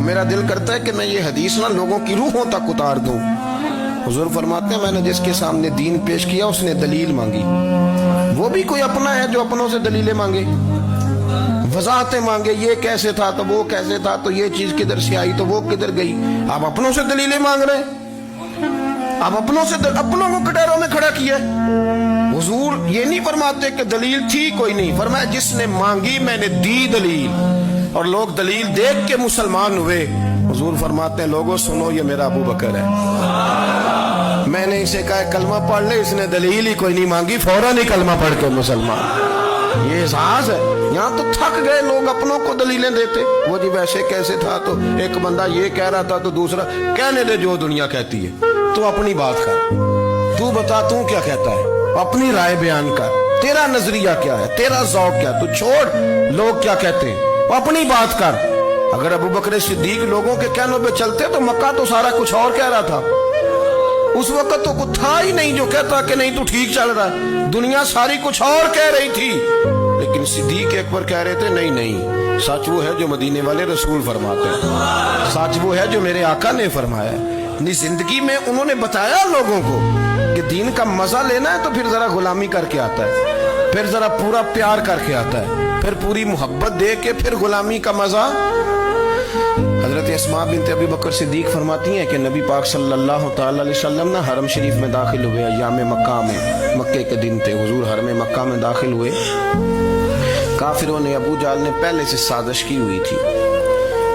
میرا دل کرتا ہے کہ میں یہ حدیث نہ لوگوں کی روحوں تک اتار دوں۔ حضور فرماتے ہیں میں نے جس کے سامنے دین پیش کیا اس نے دلیل مانگی، وہ بھی کوئی اپنا ہے جو اپنوں سے دلیلیں مانگے، وضاحتیں مانگے، یہ کیسے تھا تو وہ کیسے تھا، تو یہ چیز کدھر سے آئی تو وہ کدھر گئی۔ آپ اپنوں سے دلیلیں مانگ رہے ہیں، آپ اپنوں کو کٹہروں میں کھڑا کیا۔ حضور یہ نہیں فرماتے کہ دلیل تھی کوئی نہیں، فرمایا جس نے مانگی میں نے دی دلیل، اور لوگ دلیل دیکھ کے مسلمان ہوئے۔ حضور فرماتے ہیں لوگوں سنو یہ میرا ابو بکر ہے، میں نے اسے کہا کلمہ پڑھ لے، اس نے دلیل ہی کوئی نہیں مانگی، فوراً ہی کلمہ پڑھ کے مسلمان۔ یہ احساس ہے، یہاں تو تھک گئے لوگ اپنوں کو دلیلیں دیتے، وہ جی ویسے کیسے تھا، تو ایک بندہ یہ کہہ رہا تھا تو دوسرا کہنے دے جو دنیا کہتی ہے، تو اپنی بات کر، تو بتا تو کیا کہتا ہے، اپنی رائے بیان کر، تیرا نظریہ کیا ہے، تیرا ذوق کیا، تو چھوڑ لوگ کیا کہتے ہیں، اپنی بات کر۔ اگر ابو بکر صدیق لوگوں کے کہنوں پہ چلتے تو مکہ تو سارا کچھ اور کہہ رہا تھا، اس وقت تو کچھ تھا ہی نہیں جو کہتا کہ نہیں تو ٹھیک چل رہا ہے، دنیا ساری کچھ اور کہہ رہی تھی، لیکن صدیق اکبر کہہ رہے تھے نہیں نہیں، سچ وہ ہے جو مدینے والے رسول فرماتے ہیں، سچ وہ ہے جو میرے آقا نے فرمایا ہے۔ اپنی زندگی میں انہوں نے بتایا لوگوں کو کہ دین کا مزہ لینا ہے تو پھر ذرا غلامی کر کے آتا ہے، پھر ذرا پورا پیار کر کے آتا ہے، پھر پوری محبت دے کے پھر غلامی کا مزہ۔ حضرت اسماء بنت ابی بکر صدیق فرماتی ہیں کہ نبی پاک صلی اللہ تعالی علیہ وسلم نہ حرم شریف میں داخل ہوئے، ایام مکہ میں، مکے کے دن تھے، حضور حرم مکہ میں داخل ہوئے، کافروں نے، ابو جہل نے پہلے سے سازش کی ہوئی تھی۔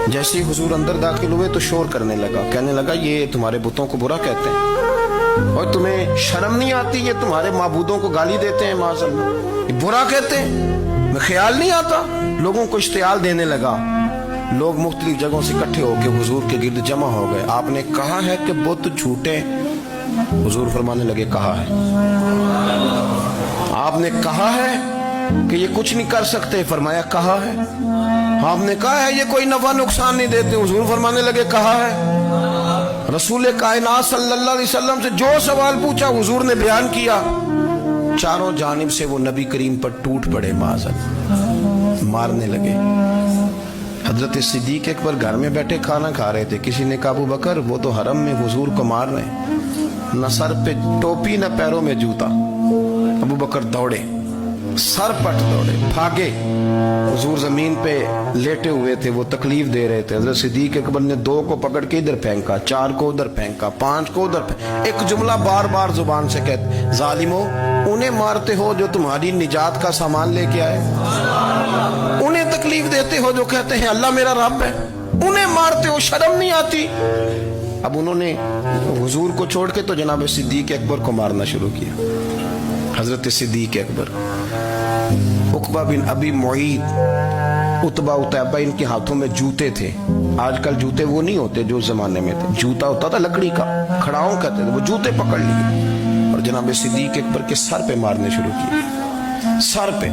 جیسے ہی حضور اندر داخل ہوئے تو شور کرنے لگا، کہنے لگا یہ تمہارے بتوں کو برا کہتے ہیں اور تمہیں شرم نہیں آتی، یہ تمہارے معبودوں کو گالی دیتے ہیں، معاذ اللہ یہ برا کہتے ہیں، میں خیال نہیں آتا۔ لوگوں کو اشتعال دینے لگا، لوگ مختلف جگہوں سے اکٹھے ہو کے حضور کے گرد جمع ہو گئے۔ آپ نے کہا ہے کہ بت جھوٹے، حضور فرمانے لگے کہا ہے۔ آپ نے کہا ہے کہ یہ کچھ نہیں کر سکتے، فرمایا کہا ہے۔ آپ نے کہا ہے یہ کوئی نفع نقصان نہیں دیتے، حضور فرمانے لگے کہا ہے۔ رسول کائنات صلی اللہ علیہ وسلم سے جو سوال پوچھا حضور نے بیان کیا، چاروں جانب سے وہ نبی کریم پر ٹوٹ پڑے، معاذ مارنے لگے۔ حضرت صدیق اکبر گھر میں بیٹھے کھانا کھا رہے تھے، کسی نے کہا ابو بکر وہ تو حرم میں حضور کو مار رہے ہیں، نہ سر پہ ٹوپی نہ پیروں میں جوتا۔ ابو بکر دوڑے، سر پٹ دوڑے، بھاگے۔ حضور زمین پہ لیٹے ہوئے تھے، وہ تکلیف دے رہے تھے۔ حضرت صدیق اکبر نے 2 کو پکڑ کے ادھر پھینکا، 4 کو ادھر پھینکا، 5 کو ادھر پھینکا، ایک جملہ بار بار زبان سے کہتے ظالمو انہیں مارتے ہو جو تمہاری نجات کا سامان لے کے آئے، انہیں تکلیف دیتے ہو جو کہتے ہیں اللہ میرا رب ہے، انہیں مارتے ہو، شرم نہیں آتی۔ اب انہوں نے حضور کو چھوڑ کے تو جناب صدیق اکبر کو مارنا شروع کیا۔ حضرت صدیق اکبر، عقبہ بن ابی معیط، عتبہ عتیبہ، ان کے ہاتھوں میں جوتے تھے۔ آج کل جوتے وہ نہیں ہوتے جو زمانے میں تھے، جوتا ہوتا تھا لکڑی کا، کھڑاؤں کہتے تھے، وہ جوتے پکڑ لیے اور جناب صدیق اکبر کے سر پہ مارنے شروع کیے۔ سر پہ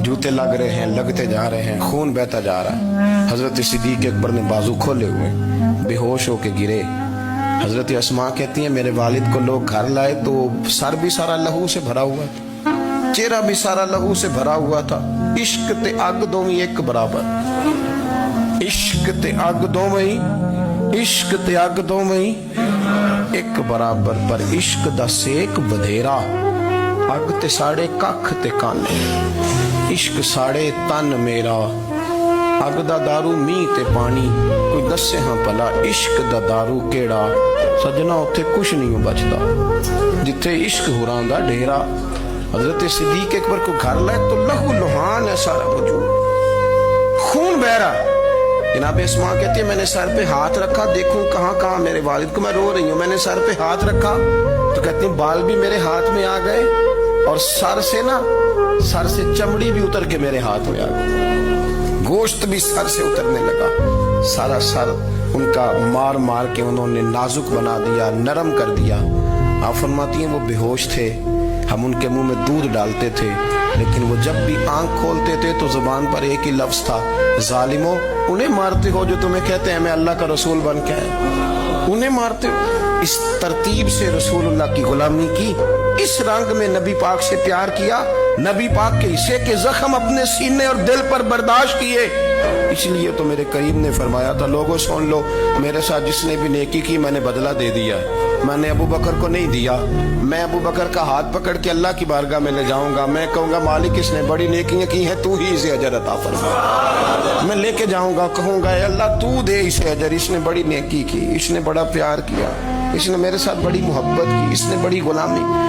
جوتے لگ رہے ہیں، لگتے جا رہے ہیں، خون بہتا جا رہا ہے۔ حضرت صدیق اکبر نے بازو کھولے ہوئے بے ہوش ہو کے گرے۔ حضرت اسماء کہتی ہیں میرے والد کو لوگ گھر لائے تو سر بھی سارا لہو سے بھرا ہوا تھا، چہرہ بھی سارا لہو سے بھرا ہوا تھا۔ عشق تے اگ دوویں ایک برابر، عشق تے اگ دوویں، عشق تے اگ دوویں ایک برابر، پر عشق دا سیک بدھیرا، اگ تے ساڑے ککھ تے کانے، عشق ساڑے تن میرا، اگ دا دارو می تے پانی، کوئی دسے ہاں پلا عشق دا دارو کیڑا، سجنا اتھے کچھ نہیں بچدا جتھے عشق ہوراں دا ڈیرا۔ حضرت صدیق اکبر کو گھر لائے تو لہو لہان ہے سارا وجود، خون بہ رہا۔ جناب اسماء کہتی ہے میں نے سر پہ ہاتھ رکھا، دیکھوں کہاں کہاں میرے والد کو، میں رو رہی ہوں، میں نے سر پہ ہاتھ رکھا تو کہتی ہیں بال بھی میرے ہاتھ میں آ گئے اور سر سے چمڑی بھی اتر کے میرے ہاتھ میں آ گئی، گوشت بھی سر سے اترنے لگا، سارا سر ان کا مار مار کے انہوں نے نازک بنا دیا، نرم کر دیا۔ آپ فرماتی ہیں وہ بے ہوش تھے، ہم ان کے منہ میں دودھ ڈالتے تھے، لیکن وہ جب بھی آنکھ کھولتے تھے تو زبان پر ایک ہی لفظ تھا، ظالمو انہیں مارتے ہو جو تمہیں کہتے ہیں میں اللہ کا رسول بن کے آیا، انہیں مارتے ہو۔ اس ترتیب سے رسول اللہ کی غلامی کی، اس رنگ میں نبی پاک سے پیار کیا، نبی پاک کے حصے کے زخم اپنے سینے اور دل پر برداشت کیے۔ اس لیے تو میرے کریم نے فرمایا تھا لوگوں سن لو میرے ساتھ جس نے بھی نیکی کی میں نے بدلہ دے دیا ہے. میں نے ابو بکر کو نہیں دیا. میں ابو بکر کا ہاتھ پکڑ کے اللہ کی بارگاہ میں لے جاؤں گا. میں کہوں گا مالک اس نے بڑی نیکیاں کی ہیں, تو ہی اسے اجر عطا فرما. میں لے کے جاؤں گا, کہوں گا اے اللہ تو دے اسے اجر, اس نے بڑی نیکی کی, اس نے بڑا پیار کیا, اس نے میرے ساتھ بڑی محبت کی, اس نے بڑی غلامی